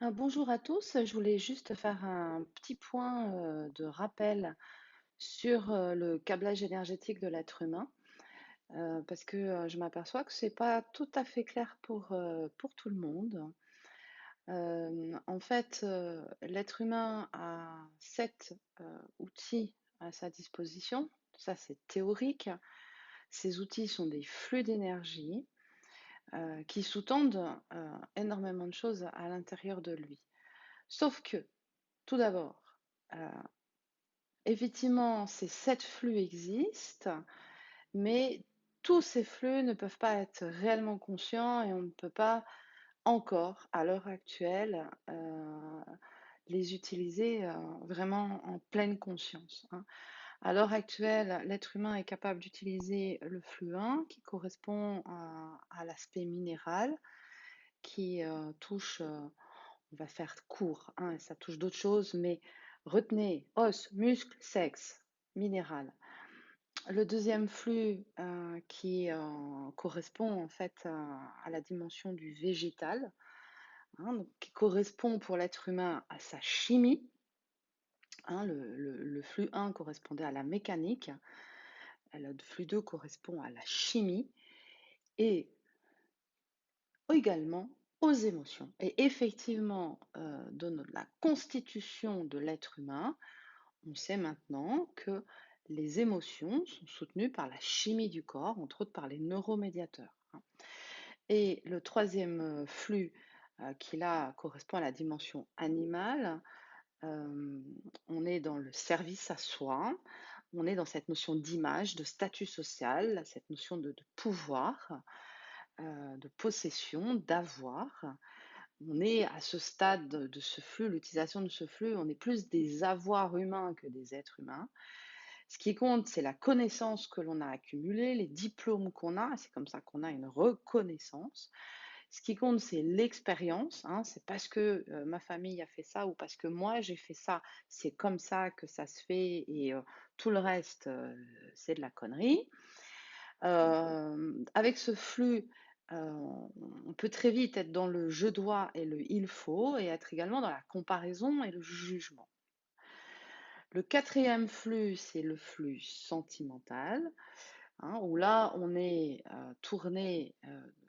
Bonjour à tous, je voulais juste faire un petit point de rappel sur le câblage énergétique de l'être humain, parce que je m'aperçois que c'est pas tout à fait clair pour tout le monde. En fait, l'être humain a sept outils à sa disposition, ça c'est théorique. Ces outils sont des flux d'énergie qui sous-tendent énormément de choses à l'intérieur de lui. Sauf que, tout d'abord, euh, effectivement, ces 7 flux existent, mais tous ces flux ne peuvent pas être réellement conscients et on ne peut pas encore, à l'heure actuelle, les utiliser vraiment en pleine conscience, hein. À l'heure actuelle, l'être humain est capable d'utiliser le flux 1 qui correspond à l'aspect minéral, qui touche, on va faire court, hein, ça touche d'autres choses, mais retenez os, muscles, sexe, minéral. Le deuxième flux qui correspond en fait à la dimension du végétal, hein, donc, qui correspond pour l'être humain à sa chimie, hein, le flux 1 correspondait à la mécanique, le flux 2 correspond à la chimie et également aux émotions. Et effectivement, dans la constitution de l'être humain, on sait maintenant que les émotions sont soutenues par la chimie du corps, entre autres par les neuromédiateurs, hein. Et le troisième flux qui là correspond à la dimension animale, euh, on est dans le service à soi, on est dans cette notion d'image, de statut social, cette notion de pouvoir, de possession, d'avoir. On est à ce stade de ce flux, l'utilisation de ce flux, on est plus des avoirs humains que des êtres humains. Ce qui compte, c'est la connaissance que l'on a accumulée, les diplômes qu'on a, c'est comme ça qu'on a une reconnaissance. Ce qui compte, c'est l'expérience, hein, c'est parce que ma famille a fait ça ou parce que moi j'ai fait ça, c'est comme ça que ça se fait et tout le reste, c'est de la connerie. Avec ce flux, on peut très vite être dans le je dois et le il faut et être également dans la comparaison et le jugement. Le quatrième flux, c'est le flux sentimental, hein, où là, on est tourné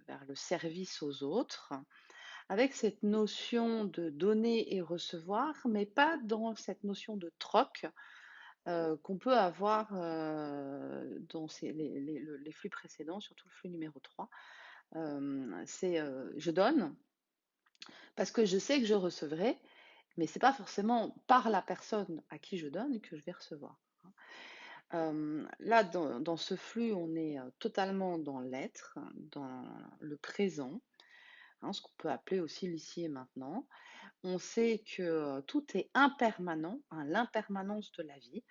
vers le service aux autres, avec cette notion de donner et recevoir, mais pas dans cette notion de troc qu'on peut avoir dans les flux précédents, surtout le flux numéro 3. C'est je donne parce que je sais que je recevrai, mais c'est pas forcément par la personne à qui je donne que je vais recevoir, hein. Là, dans ce flux, on est totalement dans l'être, dans le présent, hein, ce qu'on peut appeler aussi l'ici et maintenant. On sait que tout est impermanent, hein, l'impermanence de la vie.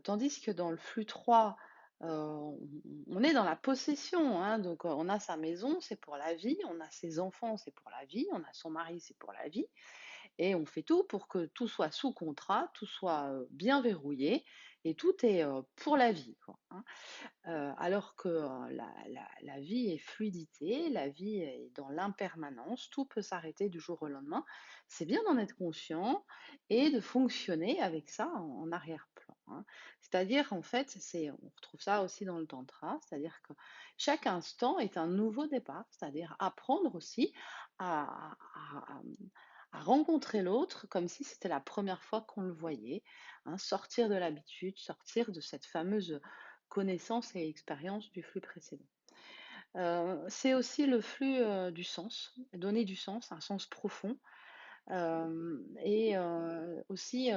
Tandis que dans le flux 3, on est dans la possession, hein, donc on a sa maison, c'est pour la vie, on a ses enfants, c'est pour la vie, on a son mari, c'est pour la vie, et on fait tout pour que tout soit sous contrat, tout soit bien verrouillé, et tout est pour la vie, quoi, hein. Alors que la vie est fluidité, la vie est dans l'impermanence, tout peut s'arrêter du jour au lendemain. C'est bien d'en être conscient et de fonctionner avec ça en arrière-plan, hein. C'est-à-dire, en fait, on retrouve ça aussi dans le tantra, c'est-à-dire que chaque instant est un nouveau départ, c'est-à-dire apprendre aussi à rencontrer l'autre comme si c'était la première fois qu'on le voyait, hein, sortir de l'habitude, sortir de cette fameuse connaissance et expérience du flux précédent. C'est aussi le flux du sens, donner du sens, un sens profond. Et aussi,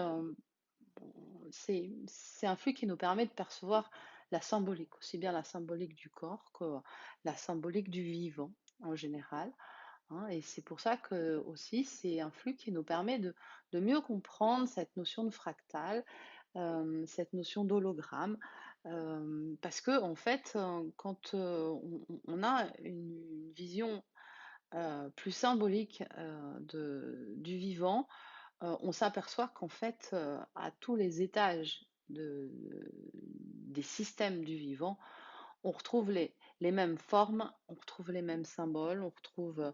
c'est un flux qui nous permet de percevoir la symbolique, aussi bien la symbolique du corps que la symbolique du vivant en général, hein. Et c'est pour ça que aussi c'est un flux qui nous permet de mieux comprendre cette notion de fractal, cette notion d'hologramme, parce que en fait, quand on a une vision plus symbolique du vivant, on s'aperçoit qu'en fait, à tous les étages des systèmes du vivant, on retrouve les mêmes formes, on retrouve les mêmes symboles, on retrouve,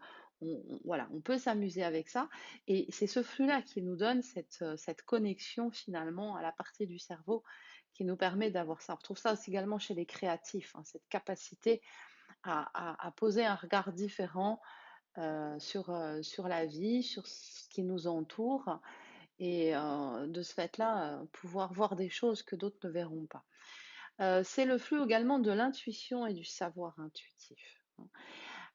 voilà, on peut s'amuser avec ça et c'est ce flux-là qui nous donne cette connexion finalement à la partie du cerveau qui nous permet d'avoir ça. On retrouve ça aussi également chez les créatifs, hein, cette capacité à poser un regard différent, sur la vie, sur ce qui nous entoure et de ce fait-là, pouvoir voir des choses que d'autres ne verront pas. C'est le flux également de l'intuition et du savoir intuitif, hein.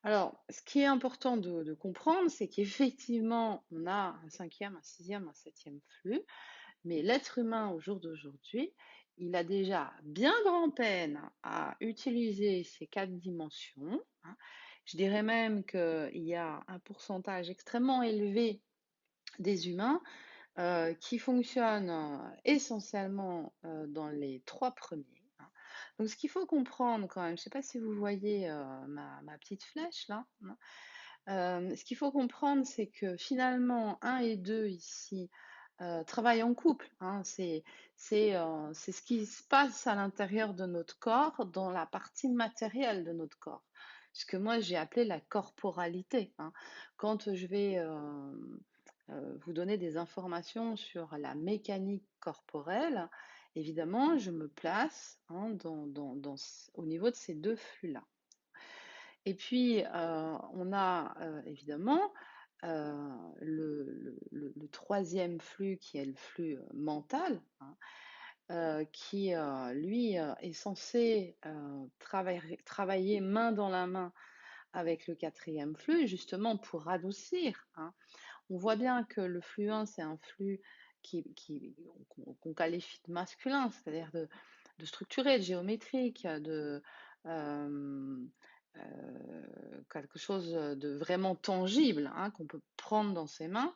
Alors, ce qui est important de comprendre, c'est qu'effectivement, on a un cinquième, un sixième, un septième flux, mais l'être humain au jour d'aujourd'hui, il a déjà bien grand-peine à utiliser ces 4 dimensions, hein. Je dirais même qu'il y a un pourcentage extrêmement élevé des humains qui fonctionne essentiellement dans les 3 premiers, hein. Donc ce qu'il faut comprendre quand même, je ne sais pas si vous voyez ma petite flèche là, hein. Ce qu'il faut comprendre, c'est que finalement, un et 2 ici travaillent en couple, hein. C'est ce qui se passe à l'intérieur de notre corps, dans la partie matérielle de notre corps. Ce que moi j'ai appelé la corporalité, hein. Quand je vais vous donner des informations sur la mécanique corporelle, évidemment, je me place, hein, au niveau de ces deux flux-là. Et puis, on a évidemment le troisième flux qui est le flux mental, hein, qui, lui, est censé travailler main dans la main avec le quatrième flux, justement pour adoucir, hein. On voit bien que le flux 1, c'est un flux qu'on qualifie de masculin, c'est-à-dire de structuré, de géométrique, euh, quelque chose de vraiment tangible, hein, qu'on peut prendre dans ses mains.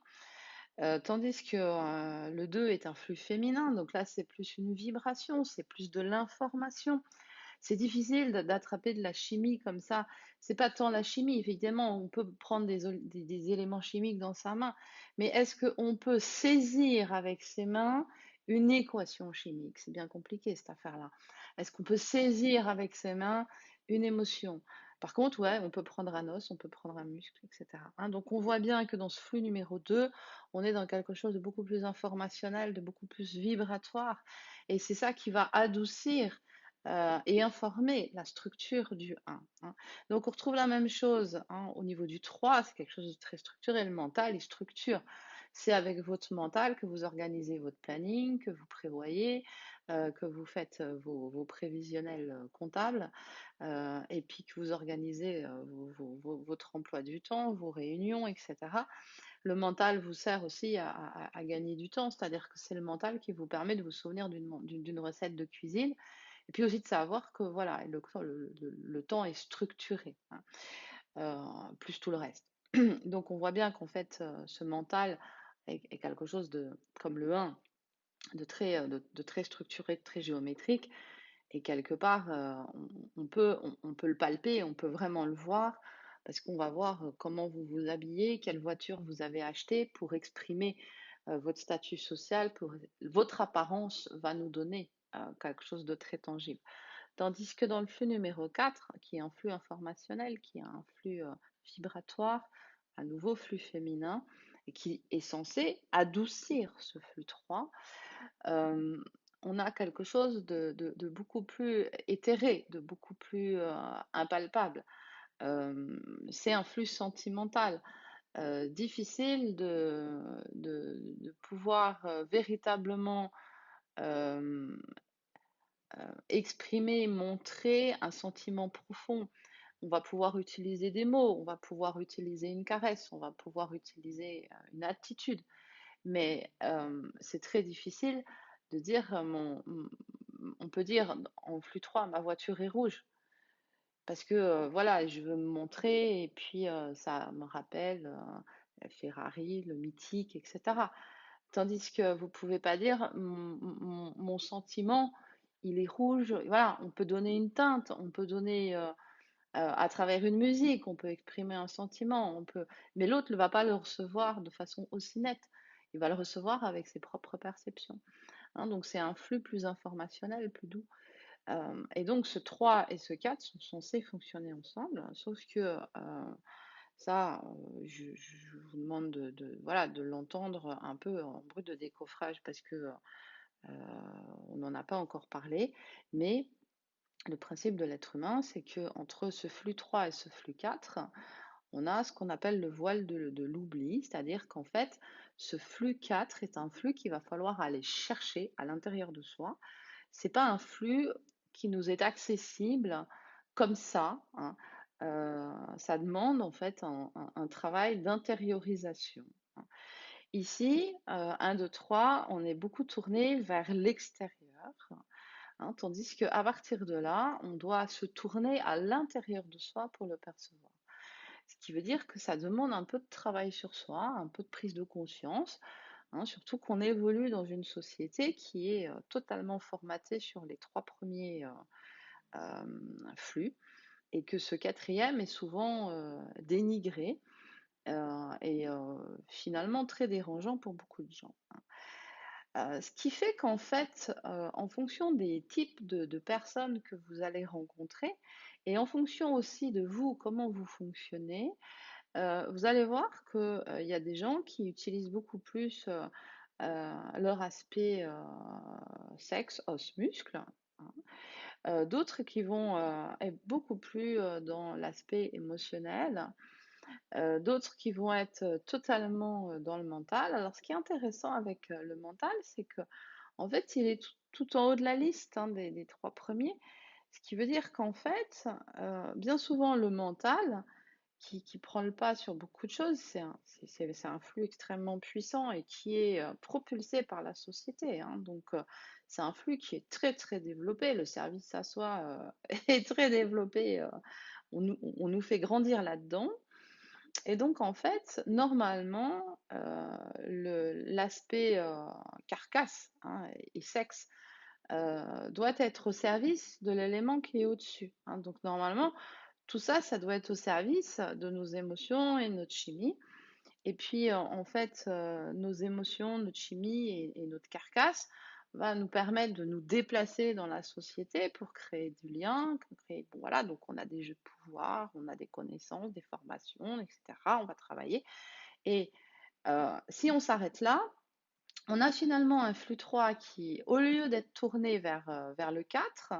Tandis que le 2 est un flux féminin, donc là c'est plus une vibration, c'est plus de l'information. C'est difficile d'attraper de la chimie comme ça. C'est pas tant la chimie, évidemment, on peut prendre des éléments chimiques dans sa main, mais est-ce qu'on peut saisir avec ses mains une équation chimique? C'est bien compliqué cette affaire-là. Est-ce qu'on peut saisir avec ses mains une émotion? Par contre, ouais, on peut prendre un os, on peut prendre un muscle, etc., hein. Donc on voit bien que dans ce flux numéro 2, on est dans quelque chose de beaucoup plus informationnel, de beaucoup plus vibratoire, et c'est ça qui va adoucir et informer la structure du 1, hein. Donc on retrouve la même chose, hein, au niveau du 3, c'est quelque chose de très structuré. Le mental, il structure. C'est avec votre mental que vous organisez votre planning, que vous prévoyez, que vous faites vos prévisionnels comptables, et puis que vous organisez votre emploi du temps, vos réunions, etc. Le mental vous sert aussi à gagner du temps, c'est-à-dire que c'est le mental qui vous permet de vous souvenir d'une recette de cuisine et puis aussi de savoir que voilà, le temps est structuré, hein, plus tout le reste. Donc on voit bien qu'en fait, ce mental est quelque chose de, comme le 1, de très structuré, de très géométrique. Et quelque part, on peut le palper, on peut vraiment le voir, parce qu'on va voir comment vous vous habillez, quelle voiture vous avez acheté pour exprimer votre statut social, votre apparence va nous donner quelque chose de très tangible. Tandis que dans le flux numéro 4, qui est un flux informationnel, qui est un flux vibratoire, un nouveau flux féminin, et qui est censé adoucir ce flux 3, euh, on a quelque chose de beaucoup plus éthéré, de beaucoup plus impalpable. C'est un flux sentimental, difficile de pouvoir véritablement euh, exprimer, montrer un sentiment profond. On va pouvoir utiliser des mots, on va pouvoir utiliser une caresse, on va pouvoir utiliser une attitude, mais c'est très difficile de dire, on peut dire en flux 3, ma voiture est rouge, parce que voilà, je veux me montrer, et puis ça me rappelle la Ferrari, le mythique, etc. Tandis que vous pouvez pas dire, mon sentiment, il est rouge. Voilà, on peut donner une teinte, on peut donner à travers une musique, on peut exprimer un sentiment, mais l'autre ne va pas le recevoir de façon aussi nette. Il va le recevoir avec ses propres perceptions, hein. Donc c'est un flux plus informationnel, plus doux. Et donc ce 3 et ce 4 sont censés fonctionner ensemble, sauf que, ça, je vous demande voilà, de l'entendre un peu en brut de décoffrage parce que, on n'en a pas encore parlé, mais le principe de l'être humain, c'est que entre ce flux 3 et ce flux 4, on a ce qu'on appelle le voile de l'oubli, c'est-à-dire qu'en fait, ce flux 4 est un flux qu'il va falloir aller chercher à l'intérieur de soi. C'est pas un flux qui nous est accessible comme ça, hein. Ça demande en fait un travail d'intériorisation, hein. Ici, 1, 2, 3, on est beaucoup tourné vers l'extérieur, hein, tandis qu'à partir de là, on doit se tourner à l'intérieur de soi pour le percevoir. Ce qui veut dire que ça demande un peu de travail sur soi, un peu de prise de conscience, hein, surtout qu'on évolue dans une société qui est totalement formatée sur les 3 premiers flux et que ce quatrième est souvent dénigré et finalement très dérangeant pour beaucoup de gens. Ce qui fait qu'en fait, en fonction des types de personnes que vous allez rencontrer et en fonction aussi de vous, comment vous fonctionnez, vous allez voir que, il y a des gens qui utilisent beaucoup plus, leur aspect, sexe, os, muscles, hein. D'autres qui vont, être beaucoup plus, dans l'aspect émotionnel, d'autres qui vont être, totalement, dans le mental. Alors ce qui est intéressant avec, le mental, c'est que en fait, il est tout en haut de la liste, hein, des 3 premiers. Ce qui veut dire qu'en fait, bien souvent le mental qui prend le pas sur beaucoup de choses, c'est un flux extrêmement puissant et qui est, propulsé par la société, hein. Donc, c'est un flux qui est très, très développé. Le service à soi, est très développé, on nous fait grandir là-dedans et donc en fait, normalement, l'aspect, carcasse, hein, et sexe, doit être au service de l'élément qui est au-dessus, hein. Donc normalement, tout ça, ça doit être au service de nos émotions et notre chimie. Et puis, en fait, nos émotions, notre chimie et notre carcasse va nous permettre de nous déplacer dans la société pour créer du lien, pour créer, bon, voilà, donc on a des jeux de pouvoir, on a des connaissances, des formations, etc. On va travailler. Et si on s'arrête là, on a finalement un flux 3 qui, au lieu d'être tourné vers le 4,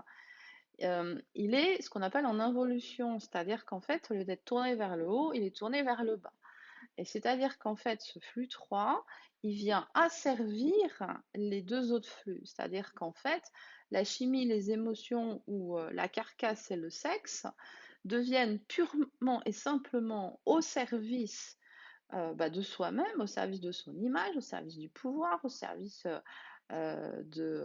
il est ce qu'on appelle en involution, c'est-à-dire qu'en fait, au lieu d'être tourné vers le haut, il est tourné vers le bas. Et c'est-à-dire qu'en fait, ce flux 3, il vient asservir les 2 autres flux. C'est-à-dire qu'en fait, la chimie, les émotions ou la carcasse et le sexe deviennent purement et simplement au service de soi-même, au service de son image, au service du pouvoir, au service de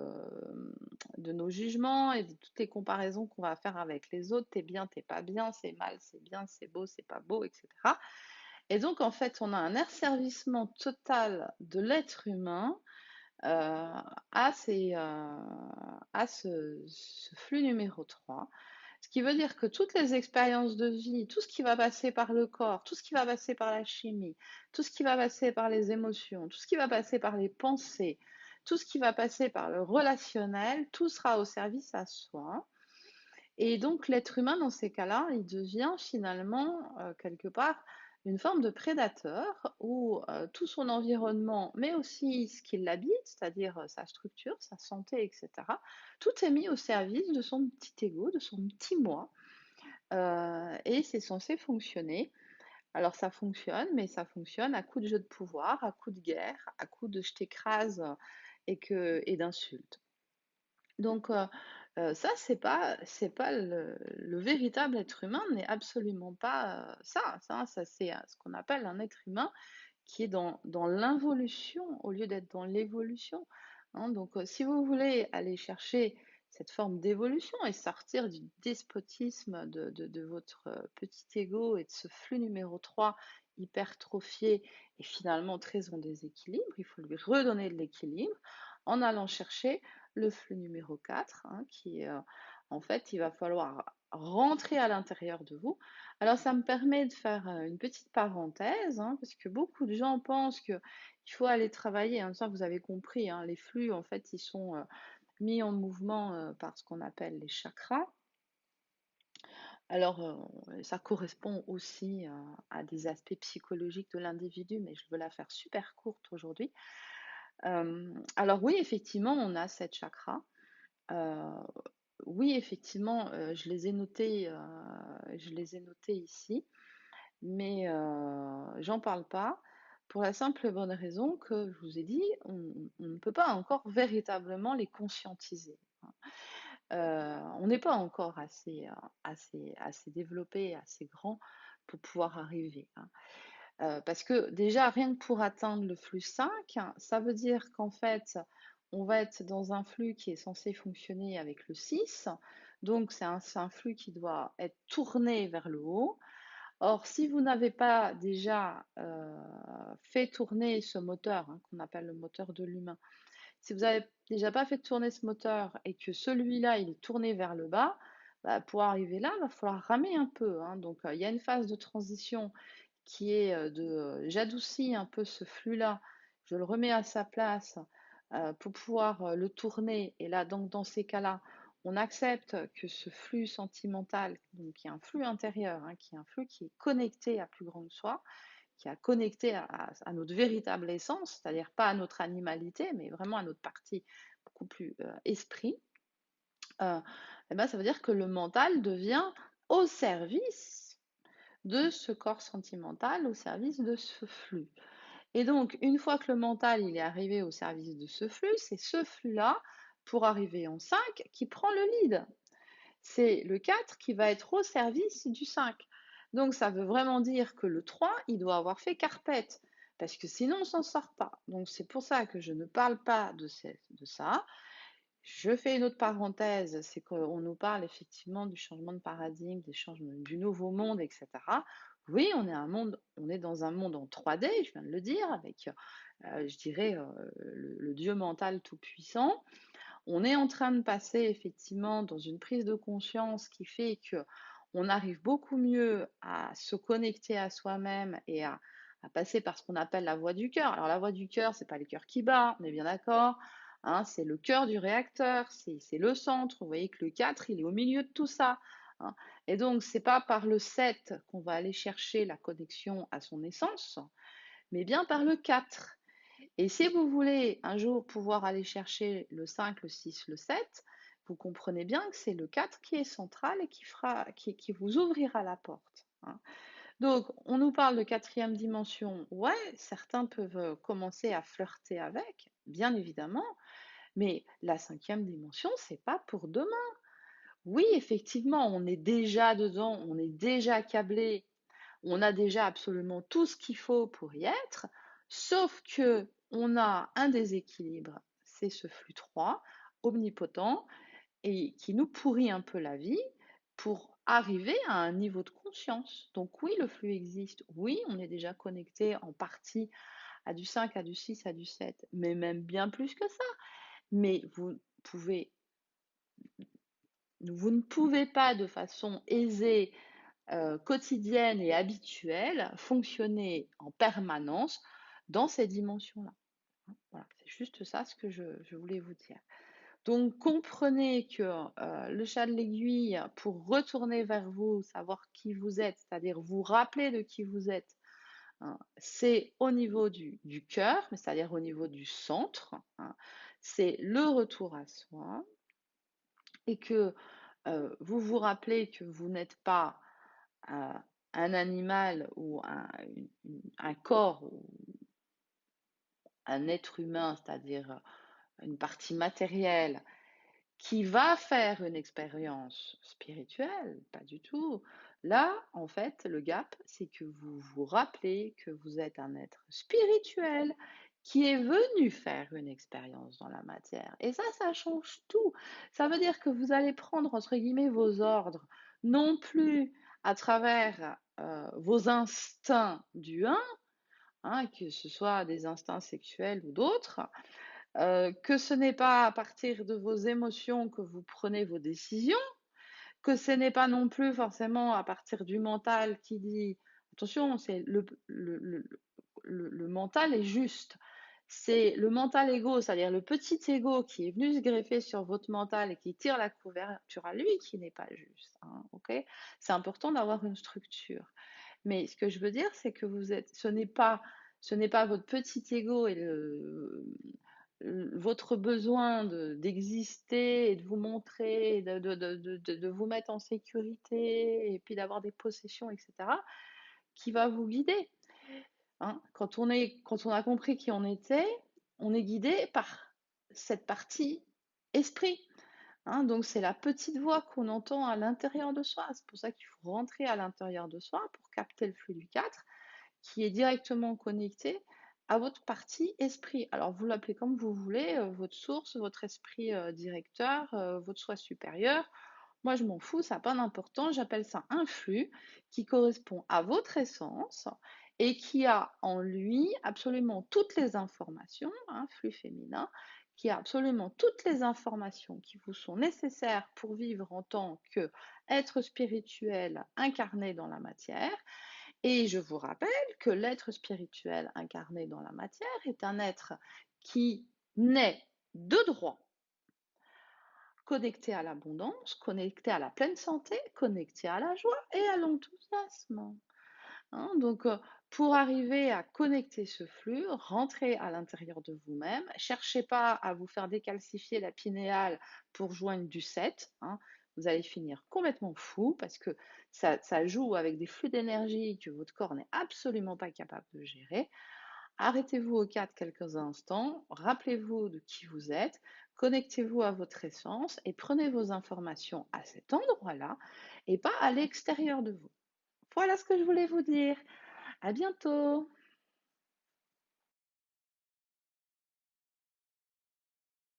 nos jugements et de toutes les comparaisons qu'on va faire avec les autres. T'es bien, t'es pas bien, c'est mal, c'est bien, c'est beau, c'est pas beau, etc. Et donc, en fait, on a un asservissement total de l'être humain à ce flux numéro 3. Ce qui veut dire que toutes les expériences de vie, tout ce qui va passer par le corps, tout ce qui va passer par la chimie, tout ce qui va passer par les émotions, tout ce qui va passer par les pensées, tout ce qui va passer par le relationnel, tout sera au service à soi. Et donc l'être humain, dans ces cas-là, il devient finalement, quelque part, une forme de prédateur où, tout son environnement, mais aussi ce qui l'habite, c'est-à-dire, sa structure, sa santé et cetera, tout est mis au service de son petit ego, de son petit moi, et c'est censé fonctionner. Alors ça fonctionne, mais ça fonctionne à coup de jeu de pouvoir, à coup de guerre, à coup de «je t'écrase» et d'insultes. Donc, ça, c'est pas le véritable être humain n'est absolument pas, ça. Ça, c'est, ce qu'on appelle un être humain qui est dans l'involution au lieu d'être dans l'évolution, hein. Donc, si vous voulez aller chercher cette forme d'évolution et sortir du despotisme de votre, petit ego et de ce flux numéro 3 hypertrophié et finalement très en déséquilibre, il faut lui redonner de l'équilibre en allant chercher le flux numéro 4, hein, qui est, en fait, il va falloir rentrer à l'intérieur de vous. Alors ça me permet de faire, une petite parenthèse, hein, parce que beaucoup de gens pensent qu'il faut aller travailler, hein, ça vous avez compris, hein, les flux en fait mis en mouvement par ce qu'on appelle les chakras. Alors, ça correspond aussi à des aspects psychologiques de l'individu, mais je veux la faire super courte aujourd'hui. Alors oui, effectivement, on a 7 chakras. Heu, oui, effectivement, je les ai notés ici, mais j'en parle pas pour la simple et bonne raison que je vous ai dit, on ne peut pas encore véritablement les conscientiser, hein. On n'est pas encore assez développé, assez grand pour pouvoir arriver, hein. Parce que déjà, rien que pour atteindre le flux 5, ça veut dire qu'en fait, on va être dans un flux qui est censé fonctionner avec le 6. Donc c'est un flux qui doit être tourné vers le haut. Or, si vous n'avez pas déjà, fait tourner ce moteur, hein, qu'on appelle le moteur de l'humain, si vous avez déjà pas fait tourner ce moteur et que celui-là, il est tourné vers le bas, bah, pour arriver là, il va falloir ramer un peu, hein. Donc, il y a une phase de transition qui est, j'adoucis un peu ce flux-là, je le remets à sa place, pour pouvoir, le tourner et là, donc dans ces cas-là, on accepte que ce flux sentimental, donc qui est un flux intérieur, hein, qui est un flux qui est connecté à plus grande soi, qui est connecté à notre véritable essence, c'est-à-dire pas à notre animalité, mais vraiment à notre partie beaucoup plus, esprit, heu et ben, ça veut dire que le mental devient au service de ce corps sentimental, au service de ce flux. Et donc, une fois que le mental il est arrivé au service de ce flux, c'est ce flux-là, pour arriver en 5, qui prend le lead. C'est le 4 qui va être au service du 5. Donc, ça veut vraiment dire que le 3, il doit avoir fait carpette, parce que sinon, on s'en sort pas. Donc, c'est pour ça que je ne parle pas de ça. Je fais une autre parenthèse, c'est qu'on nous parle effectivement du changement de paradigme, des changements, du nouveau monde, etc. Oui, on est dans un monde en 3D, je viens de le dire, avec, je dirais, le Dieu mental tout-puissant. On est en train de passer effectivement dans une prise de conscience qui fait que on arrive beaucoup mieux à se connecter à soi-même et à passer par ce qu'on appelle la voie du cœur. Alors la voie du cœur, c'est pas le cœur qui bat, on est bien d'accord, hein, c'est le cœur du réacteur, c'est le centre. Vous voyez que le 4, il est au milieu de tout ça, hein. Et donc c'est pas par le 7 qu'on va aller chercher la connexion à son essence, mais bien par le 4. Et si vous voulez un jour pouvoir aller chercher le 5, le 6, le 7, vous comprenez bien que c'est le 4 qui est central et qui vous ouvrira la porte, hein. Donc, on nous parle de quatrième dimension. Ouais, certains peuvent commencer à flirter avec, bien évidemment, mais la cinquième dimension, c'est pas pour demain. Oui, effectivement, on est déjà dedans, on est déjà câblé, on a déjà absolument tout ce qu'il faut pour y être, sauf que on a un déséquilibre, c'est ce flux 3 omnipotent et qui nous pourrit un peu la vie pour arriver à un niveau de conscience. Donc oui, le flux existe, oui, on est déjà connecté en partie à du 5, à du 6, à du 7, mais même bien plus que ça. Mais pouvez, vous ne pouvez pas de façon aisée, quotidienne et habituelle, fonctionner en permanence dans ces dimensions-là, hein. Voilà, c'est juste ça ce que je voulais vous dire. Donc comprenez que, le chat de l'aiguille, pour retourner vers vous, savoir qui vous êtes, c'est-à-dire vous rappeler de qui vous êtes, hein, c'est au niveau du cœur, c'est-à-dire au niveau du centre, hein. C'est le retour à soi et que, vous vous rappelez que vous n'êtes pas, heu, un animal ou un corps ou un être humain, c'est-à-dire, une partie matérielle qui va faire une expérience spirituelle, pas du tout. Là, en fait, le gap, c'est que vous vous rappelez que vous êtes un être spirituel qui est venu faire une expérience dans la matière. Et ça change tout. Ça veut dire que vous allez prendre, entre guillemets, vos ordres, non plus à travers vos instincts du 1, hein, que ce soit des instincts sexuels ou d'autres, que ce n'est pas à partir de vos émotions que vous prenez vos décisions, que ce n'est pas non plus forcément à partir du mental qui dit attention, c'est le mental est juste. C'est le mental ego, c'est-à-dire le petit ego qui est venu se greffer sur votre mental et qui tire la couverture à lui qui n'est pas juste, hein, OK? C'est important d'avoir une structure. Mais ce que je veux dire, c'est que ce n'est pas votre petit ego et votre besoin d'exister et de vous montrer, de vous mettre en sécurité et puis d'avoir des possessions, etc., qui va vous guider. Hein. Quand on a compris qui on était, on est guidé par cette partie esprit. Hein. Donc c'est la petite voix qu'on entend à l'intérieur de soi. C'est pour ça qu'il faut rentrer à l'intérieur de soi pour capter le flux du 4, qui est directement connecté à votre partie esprit. Alors vous l'appelez comme vous voulez, votre source, votre esprit directeur, votre soi supérieur. Moi je m'en fous, ça n'a pas d'importance. J'appelle ça un flux qui correspond à votre essence et qui a en lui absolument toutes les informations, un flux féminin, qui a absolument toutes les informations qui vous sont nécessaires pour vivre en tant qu'être spirituel incarné dans la matière. Et je vous rappelle que l'être spirituel incarné dans la matière est un être qui naît de droit, connecté à l'abondance, connecté à la pleine santé, connecté à la joie et à l'enthousiasme. Hein. Donc, pour arriver à connecter ce flux, rentrez à l'intérieur de vous-même. Cherchez pas à vous faire décalcifier la pinéale pour joindre du 7. Hein. Vous allez finir complètement fou parce que ça joue avec des flux d'énergie que votre corps n'est absolument pas capable de gérer. Arrêtez-vous au 4 quelques instants, rappelez-vous de qui vous êtes, connectez-vous à votre essence et prenez vos informations à cet endroit-là et pas à l'extérieur de vous. Voilà ce que je voulais vous dire. À bientôt!